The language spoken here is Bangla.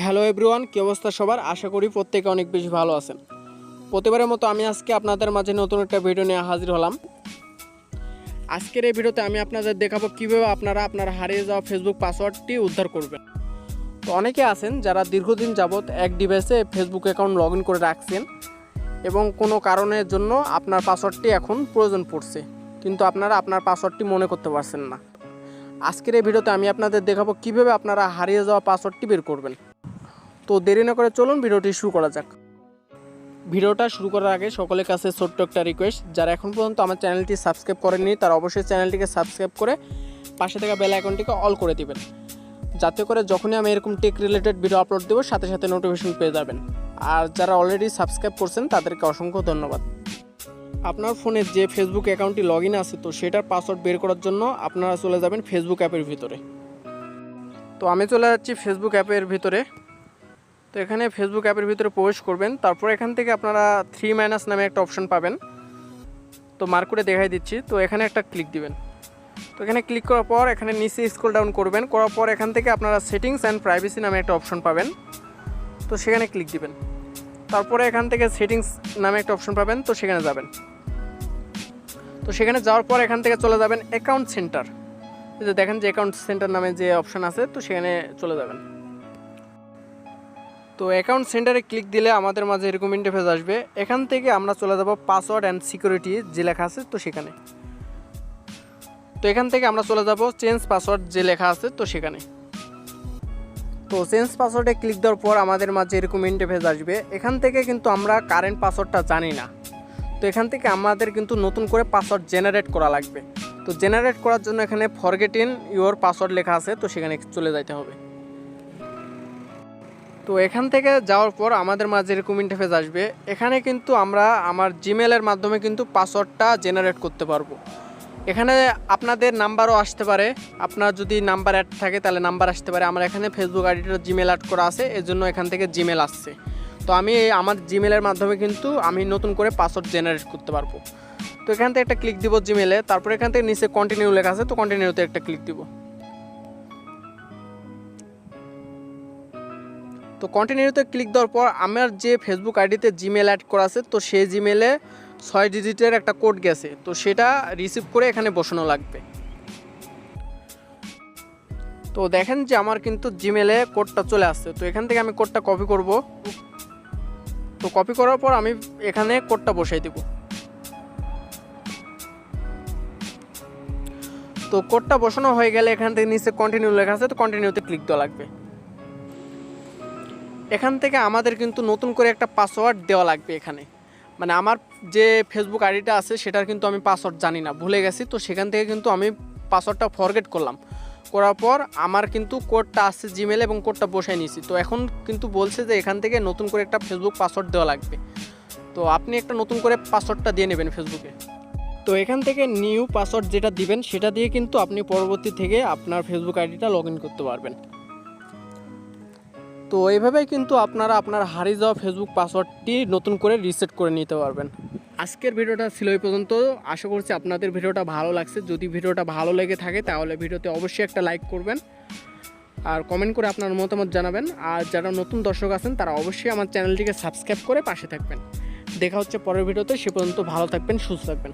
হ্যালো এভরিওয়ান, কী অবস্থা সবার? আশা করি প্রত্যেকে অনেক বেশি ভালো আছেন। প্রতিবারের মতো আমি আজকে আপনাদের মাঝে নতুন একটা ভিডিও নিয়ে হাজির হলাম। আজকের এই ভিডিওতে আমি আপনাদের দেখাবো কীভাবে আপনারা আপনার হারিয়ে যাওয়া ফেসবুক পাসওয়ার্ডটি উদ্ধার করবেন। তো অনেকে আছেন যারা দীর্ঘদিন যাবৎ এক ডিভাইসে ফেসবুক অ্যাকাউন্ট লগ ইন করে রাখছেন এবং কোনো কারণের জন্য আপনার পাসওয়ার্ডটি এখন প্রয়োজন পড়ছে, কিন্তু আপনারা আপনার পাসওয়ার্ডটি মনে করতে পারছেন না। আজকের এই ভিডিওতে আমি আপনাদের দেখাবো কীভাবে আপনারা হারিয়ে যাওয়া পাসওয়ার্ডটি বের করবেন। তো দেরি না করে চলুন ভিডিওটি শুরু করা যাক। ভিডিওটা শুরু করার আগে সকলের কাছে ছোট্ট একটা রিকোয়েস্ট, যারা এখন পর্যন্ত আমার চ্যানেলটি সাবস্ক্রাইব করেননি তারা অবশ্যই চ্যানেলটিকে সাবস্ক্রাইব করে পাশে থাকা বেল আইকনটিকে অল করে দিবেন, যাতে করে যখনই আমি এরকম টেক রিলেটেড ভিডিও আপলোড দেবো সাথে সাথে নোটিফিকেশন পেয়ে যাবেন। আর যারা অলরেডি সাবস্ক্রাইব করছেন তাদেরকে অসংখ্য ধন্যবাদ। আপনার ফোনে যে ফেসবুক অ্যাকাউন্টটি লগ ইন আছে তো সেটার পাসওয়ার্ড বের করার জন্য আপনারা চলে যাবেন ফেসবুক অ্যাপের ভিতরে। তো আমি চলে যাচ্ছি ফেসবুক অ্যাপের ভিতরে। তো এখানে ফেসবুক অ্যাপের ভিতরে প্রবেশ করবেন, তারপর এখান থেকে আপনারা 3- নামে একটা অপশন পাবেন। তো মার্ক করে দেখাই দিচ্ছি। তো এখানে একটা ক্লিক দিবেন। তো এখানে ক্লিক করার পর এখানে নিচে স্ক্রল ডাউন করবেন, করার পর এখান থেকে আপনারা সেটিংস অ্যান্ড প্রাইভেসি নামে একটা অপশন পাবেন। তো সেখানে ক্লিক দিবেন। তারপরে এখান থেকে সেটিংস নামে একটা অপশন পাবেন, তো সেখানে যাবেন। তো সেখানে যাওয়ার পর এখান থেকে চলে যাবেন অ্যাকাউন্ট সেন্টার। এই যে দেখেন যে অ্যাকাউন্ট সেন্টার নামে যে অপশন আছে, তো সেখানে চলে যাবেন। তো অ্যাকাউন্ট সেন্টারে ক্লিক দিলে আমাদের মাঝে এরকম ইন্টারফেস আসবে। এখান থেকে আমরা চলে যাব পাসওয়ার্ড অ্যান্ড সিকিউরিটি যে লেখা আছে, তো সেখানে। তো এখান থেকে আমরা চলে যাব চেঞ্জ পাসওয়ার্ড যে লেখা আছে, তো সেখানে। তো চেঞ্জ পাসওয়ার্ডে ক্লিক দেওয়ার পর আমাদের মাঝে এরকম ইন্টারফেস আসবে। এখান থেকে কিন্তু আমরা কারেন্ট পাসওয়ার্ডটা জানি না, তো এখান থেকে আমাদের কিন্তু নতুন করে পাসওয়ার্ড জেনারেট করা লাগবে। তো জেনারেট করার জন্য এখানে ফরগেট ইন ইউর পাসওয়ার্ড লেখা আছে, তো সেখানে চলে যাইতে হবে। তো এখান থেকে যাওয়ার পর আমাদের মাঝে এরকম ইন্টারফেস আসবে। এখানে কিন্তু আমরা আমার জিমেলের মাধ্যমে কিন্তু পাসওয়ার্ডটা জেনারেট করতে পারবো। এখানে আপনাদের নাম্বারও আসতে পারে, আপনার যদি নাম্বার অ্যাড থাকে তাহলে নাম্বার আসতে পারে। আমার এখানে ফেসবুক আইডিটা জিমেল অ্যাড করা আছে, এর জন্য এখান থেকে জিমেল আসছে। তো আমি আমার জিমেলের মাধ্যমে কিন্তু আমি নতুন করে পাসওয়ার্ড জেনারেট করতে পারবো। তো এখান থেকে একটা ক্লিক দিব জিমেলে, তারপর এখান থেকে নিচে কন্টিনিউ লেখা আছে, তো কন্টিনিউতে একটা ক্লিক দিব। তো কন্টিনিউতে ক্লিক দেওয়ার পর আমার যে ফেসবুক আইডিতে জিমেল অ্যাড করা আছে, তো সেই জিমেলে 6 ডিজিটের একটা কোড গেছে, তো সেটা রিসিভ করে এখানে বসানো লাগবে। তো দেখেন যে আমার কিন্তু জিমেলে কোডটা চলে আসছে। তো এখান থেকে আমি কোডটা কপি করব। তো কপি করার পর আমি এখানে কোডটা বসাই দেব। তো কোডটা বসানো হয়ে গেলে এখান থেকে নিচে কন্টিনিউ লেখা আছে, তো কন্টিনিউতে ক্লিক দেওয়া লাগবে। এখান থেকে আমাদের কিন্তু নতুন করে একটা পাসওয়ার্ড দেওয়া লাগবে এখানে। মানে আমার যে ফেসবুক আইডিটা আছে সেটার কিন্তু আমি পাসওয়ার্ড জানি না, ভুলে গেছি। তো সেখান থেকে কিন্তু আমি পাসওয়ার্ডটা ফরগেট করলাম, করার পর আমার কিন্তু কোডটা আসছে জিমেলে এবং কোডটা বসাই নিয়েছি। তো এখন কিন্তু বলছে যে এখান থেকে নতুন করে একটা ফেসবুক পাসওয়ার্ড দেওয়া লাগবে। তো আপনি একটা নতুন করে পাসওয়ার্ডটা দিয়ে নেবেন ফেসবুকে। তো এখান থেকে নিউ পাসওয়ার্ড যেটা দিবেন সেটা দিয়ে কিন্তু আপনি পরবর্তী থেকে আপনার ফেসবুক আইডিটা লগ ইন করতে পারবেন। তো এইভাবেই কিন্তু আপনারা আপনার হারিয়ে যাওয়া ফেসবুক পাসওয়ার্ডটি নতুন করে রিসেট করে নিতে পারবেন। আজকের ভিডিওটা ছিল এই পর্যন্ত। আশা করছি আপনাদের ভিডিওটা ভালো লাগছে। যদি ভিডিওটা ভালো লেগে থাকে তাহলে ভিডিওতে অবশ্যই একটা লাইক করবেন আর কমেন্ট করে আপনার মতামত জানাবেন। আর যারা নতুন দর্শক আছেন তারা অবশ্যই আমার চ্যানেলটিকে সাবস্ক্রাইব করে পাশে থাকবেন। দেখা হচ্ছে পরের ভিডিওতে। সে পর্যন্ত ভালো থাকবেন, সুস্থ থাকবেন।